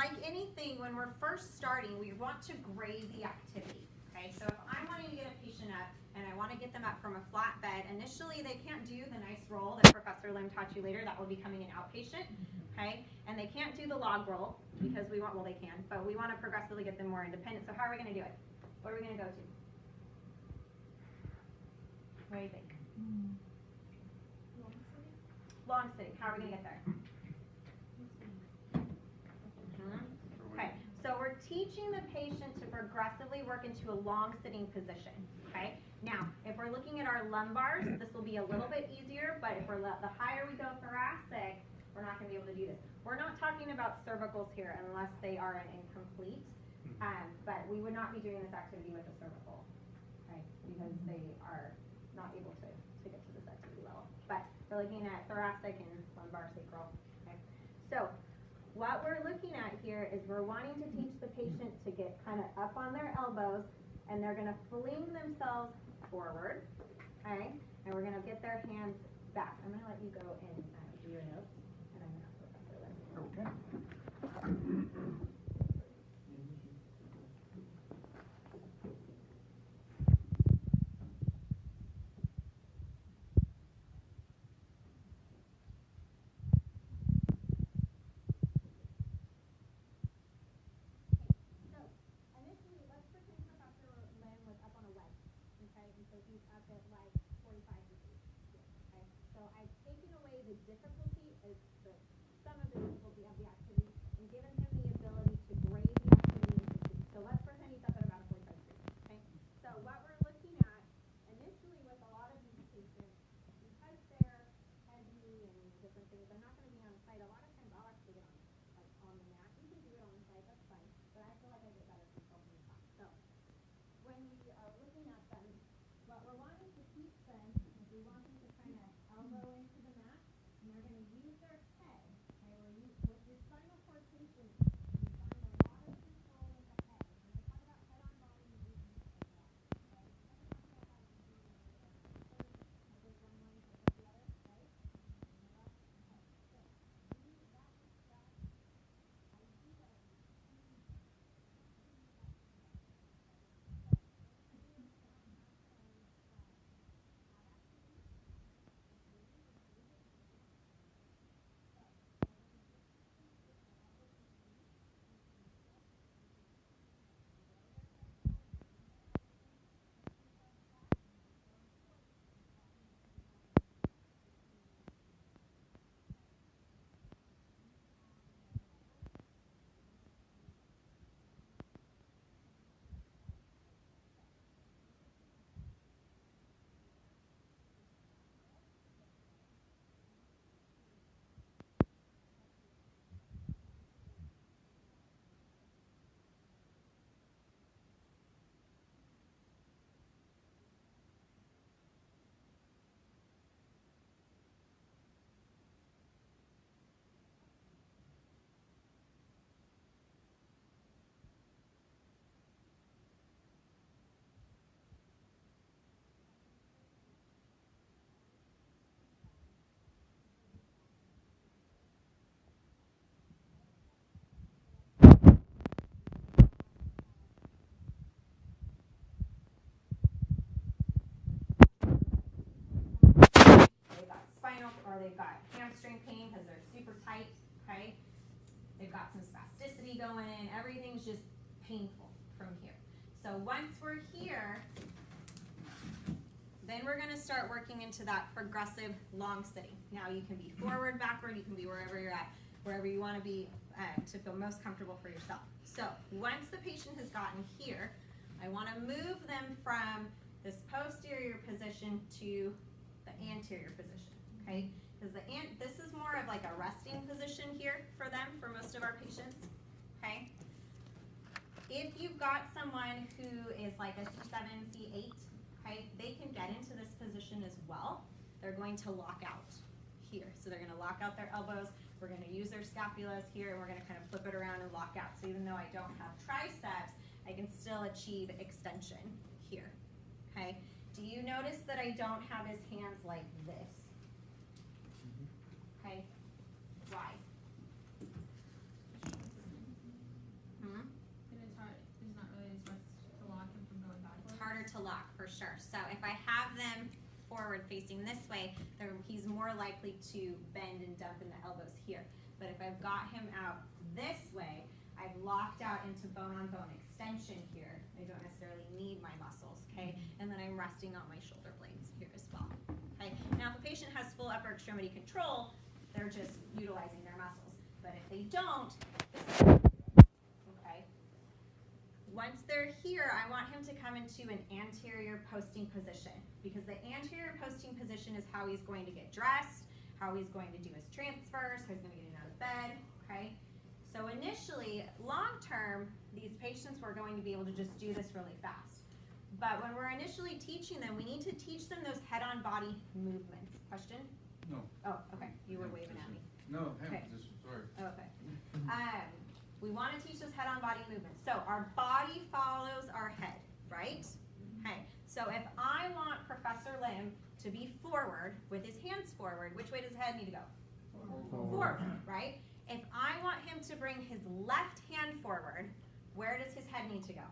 like anything, when we're first starting, we want to grade the activity. Okay, so if I'm wanting to get a patient up and I want to get them up from a flat bed, initially they can't do the nice roll that Professor Lim taught you later. That will be becoming an outpatient. Okay, and they can't do the log roll because we want, well, they can, but we want to progressively get them more independent. So how are we going to do it? What are we going to go to? What do you think? Long sitting. How are we going to get there? Okay, so we're teaching the patient to progressively work into a long sitting position. Okay, now if we're looking at our lumbars, this will be a little bit easier, but if we're the higher we go thoracic, we're not going to be able to do this. We're not talking about cervicals here unless they are an incomplete, but we would not be doing this activity with a cervical, okay, because they are not able to get to this activity level. But we're looking at thoracic and lumbar sacral. Okay, so what we're looking at here is we're wanting to teach the patient to get kind of up on their elbows, and they're going to fling themselves forward, okay? And we're going to get their hands back. I'm going to let you go and do your notes, and I'm going to have Professor Lim. Okay. Difficulty is some of the difficulty of the activity and given him the ability to grade the activity into two. So let's pretend he's up at about a 45 degree. Okay. So what we're looking at initially with a lot of these patients, because they're heavy and different things, I'm not going to be on site. A lot of times I'll actually get on the mat. You can do it on site, that's fine. But I feel like I get better control from the top. So when we are looking at them, what we're wanting to teach them is we want them to kind of elbow into the mat. And they're going to use their head. Okay, with your spinal cord patients, you find a lot of control with the head. When I talk about head on body movement as well. Okay, we never talk about how to do this one leg, pick up the other, right? Okay, so use that idea of they've got hamstring pain because they're super tight, okay? They've got some spasticity going in. Everything's just painful from here. So once we're here, then we're going to start working into that progressive long sitting. Now you can be forward, backward, you can be wherever you're at, wherever you want to be to feel most comfortable for yourself. So once the patient has gotten here, I want to move them from this posterior position to the anterior position, okay? Because this is more of like a resting position here for them, for most of our patients, okay? If you've got someone who is like a C7, C8, okay, they can get into this position as well. They're going to lock out here. So they're going to lock out their elbows. We're going to use their scapulas here, and we're going to kind of flip it around and lock out. So even though I don't have triceps, I can still achieve extension here, okay? Do you notice that I don't have his hands like this? Okay, why? sure. So if I have them forward facing this way, he's more likely to bend and dump in the elbows here. But if I've got him out this way, I've locked out into bone-on-bone extension here. I don't necessarily need my muscles, okay? And then I'm resting on my shoulder blades here as well, okay? Now, if a patient has full upper extremity control, they're just utilizing their muscles. But if they don't, okay? Once they're here, I want him to come into an anterior posting position, because the anterior posting position is how he's going to get dressed, how he's going to do his transfers, how he's going to get in and out of bed, okay? So initially, long term, these patients were going to be able to just do this really fast. But when we're initially teaching them, we need to teach them those head-on body movements. Question? No. Oh, okay. You were waving at me. No, hand Okay. position, sorry. Okay. We want to teach those head-on body movements. So our body follows our head, right? Okay. So if I want Professor Lim to be forward with his hands forward, which way does his head need to go? Forward, right? If I want him to bring his left hand forward, where does his head need to go?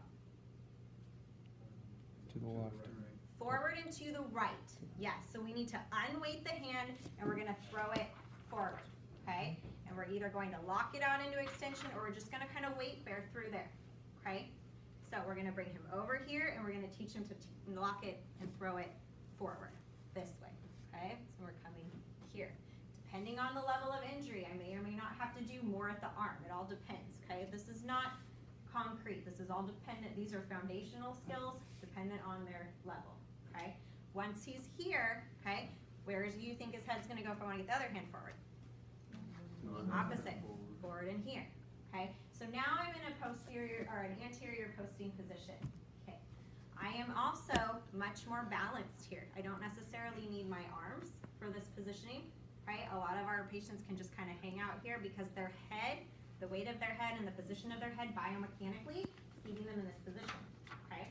To the left. Forward and to the right. Yes, so we need to unweight the hand and we're going to throw it forward, okay? And we're either going to lock it out into extension or we're just going to kind of weight bear through there, okay? So we're going to bring him over here and we're going to teach him to lock it and throw it forward this way, okay? So we're coming here. Depending on the level of injury, I may or may not have to do more at the arm. It all depends, okay? This is not concrete. This is all dependent. These are foundational skills dependent on their level, okay? Once he's here, okay, where do you think his head's going to go if I want to get the other hand forward? Opposite, forward and here, okay? So now I'm in a posterior or an anterior posting position, okay? I am also much more balanced here. I don't necessarily need my arms for this positioning, right? A lot of our patients can just kind of hang out here because their head, the weight of their head and the position of their head biomechanically is keeping them in this position, okay?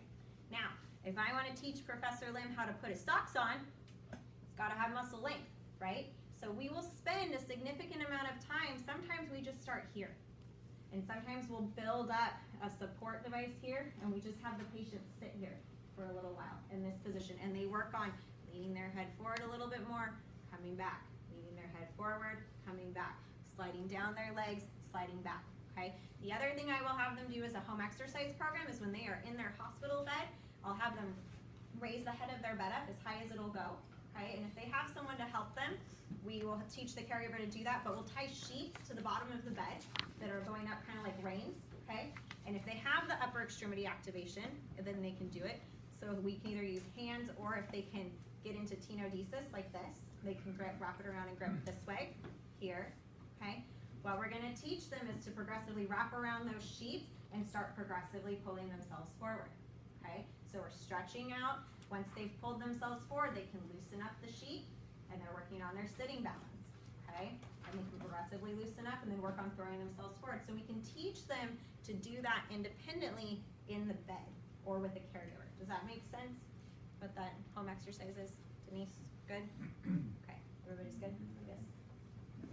Now, if I want to teach Professor Lim how to put his socks on, he's got to have muscle length, right? So we will spend a significant amount of time. Sometimes we just start here. And sometimes we'll build up a support device here, and we just have the patient sit here for a little while in this position. And they work on leaning their head forward a little bit more, coming back, leaning their head forward, coming back, sliding down their legs, sliding back, okay? The other thing I will have them do as a home exercise program is when they are in their hospital bed, I'll have them raise the head of their bed up as high as it'll go, okay? And if they have someone to help them, we will teach the caregiver to do that, but we'll tie sheets to the bottom of the bed that are going up kind of like reins, okay? And if they have the upper extremity activation, then they can do it. So we can either use hands, or if they can get into tenodesis like this, they can wrap it around and grip it this way, here, okay? What we're gonna teach them is to progressively wrap around those sheets and start progressively pulling themselves forward, okay? So we're stretching out. Once they've pulled themselves forward, they can loosen up the sheet, and they're working on their sitting balance, okay? And they can progressively loosen up and then work on throwing themselves forward. So we can teach them to do that independently in the bed or with a caregiver. Does that make sense? What that home exercise is? Denise, good? Okay, everybody's good, I guess?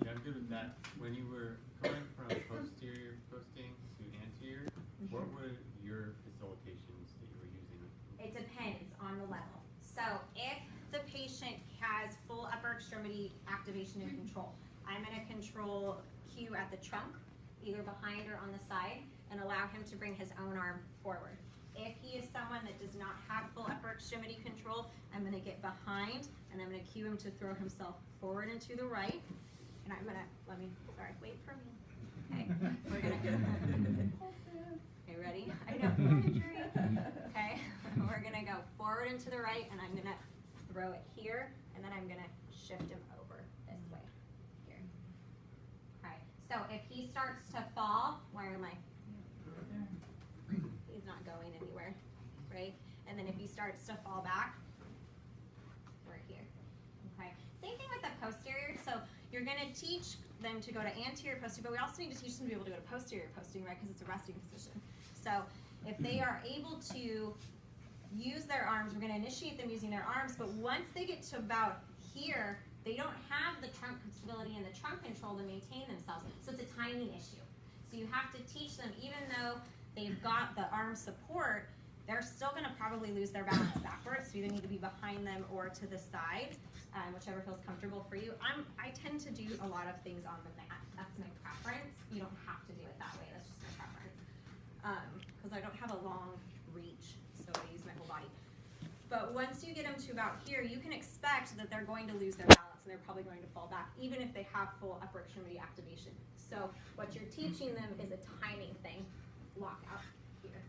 Yeah, I'm good with that. When you were going from posterior posting to anterior, what were your facilitations that you were using? It depends on the level. So if the patient has full upper extremity activation and control, I'm going to control Q at the trunk, either behind or on the side, and allow him to bring his own arm forward. If he is someone that does not have full upper extremity control, I'm going to get behind, and I'm going to cue him to throw himself forward and to the right. And I'm going to, wait for me. Okay, we're going to, okay, ready? I know, injury. Okay, we're going to go forward and to the right, and I'm going to throw it here, and then I'm going to shift him over this way, here. Okay, so if he starts to fall, where am I? He's not going anywhere, right? And then if he starts to fall back, we're here, okay? Same thing with the posterior. So you're going to teach them to go to anterior posting, but we also need to teach them to be able to go to posterior posting, right? Because it's a resting position. So if they are able to use their arms, we're going to initiate them using their arms, but once they get to about here, they don't have the trunk stability and the trunk control to maintain themselves. So it's a timing issue. So you have to teach them, even though they've got the arm support, they're still gonna probably lose their balance backwards, so you either need to be behind them or to the side, whichever feels comfortable for you. I tend to do a lot of things on the mat. That's my preference. You don't have to do it that way. That's just my preference. Because I don't have a long reach, so I use my whole body. But once you get them to about here, you can expect that they're going to lose their balance and they're probably going to fall back, even if they have full upper extremity activation. So what you're teaching them is a timing thing. Lock out here.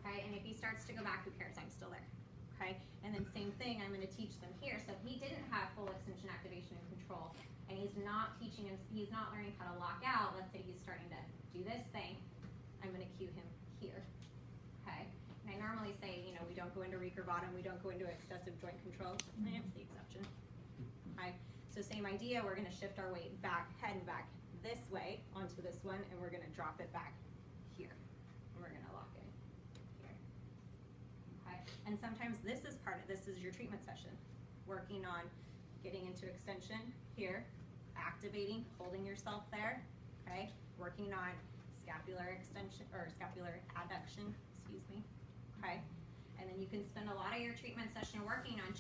Okay, and if he starts to go back, who cares? I'm still there. Okay, and then same thing, I'm going to teach them here. So if he didn't have full extension activation and control, and he's not teaching him, he's not learning how to lock out, let's say he's starting to do this thing, I'm going to cue him here. Okay, and I normally say, you know, we don't go into Rieker bottom, we don't go into excessive joint control. That's the exception. Okay, so same idea, we're going to shift our weight back, head and back this way onto this one, and we're going to drop it back here. And we're going to lock it here. Okay, and sometimes this is your treatment session. Working on getting into extension here, activating, holding yourself there, okay? Working on scapular extension, or scapular adduction, excuse me, okay? And then you can spend a lot of your treatment session working on